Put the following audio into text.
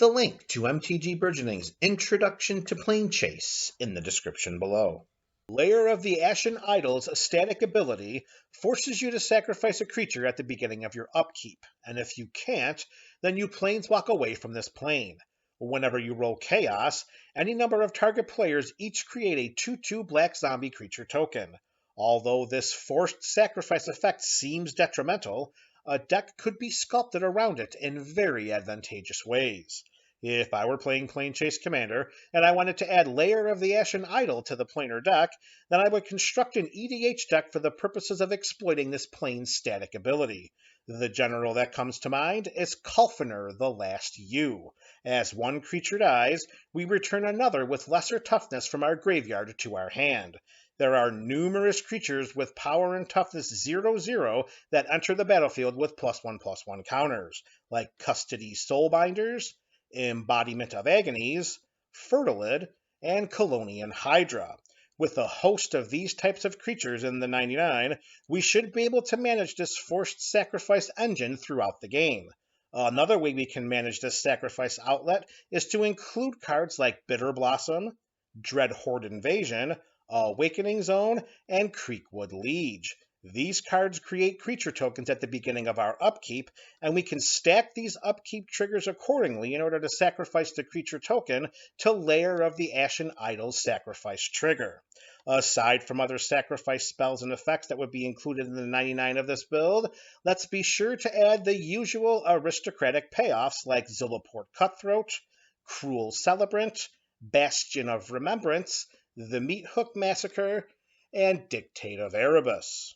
the link to MTG Burgeoning's Introduction to Planechase in the description below. Lair of the Ashen Idol's static ability forces you to sacrifice a creature at the beginning of your upkeep, and if you can't, then you planeswalk away from this plane. Whenever you roll Chaos, any number of target players each create a 2/2 black zombie creature token. Although this forced sacrifice effect seems detrimental, a deck could be sculpted around it in very advantageous ways. If I were playing Planechase Commander and I wanted to add Lair of the Ashen Idol to the planar deck, then I would construct an EDH deck for the purposes of exploiting this plane's static ability. The general that comes to mind is Kulfiner, the Last U. As one creature dies, we return another with lesser toughness from our graveyard to our hand. There are numerous creatures with power and toughness 0/0 that enter the battlefield with +1/+1 counters, like Custody Soulbinders, Embodiment of Agonies, Fertilid, and Colonian Hydra. With a host of these types of creatures in the 99, we should be able to manage this forced sacrifice engine throughout the game. Another way we can manage this sacrifice outlet is to include cards like Bitter Blossom, Dreadhorde Invasion, Awakening Zone, and Creekwood Liege. These cards create creature tokens at the beginning of our upkeep, and we can stack these upkeep triggers accordingly in order to sacrifice the creature token to Lair of the Ashen Idol's sacrifice trigger. Aside from other sacrifice spells and effects that would be included in the 99 of this build, let's be sure to add the usual aristocratic payoffs like Zilliport Cutthroat, Cruel Celebrant, Bastion of Remembrance, the Meat Hook Massacre, and Dictate of Erebus.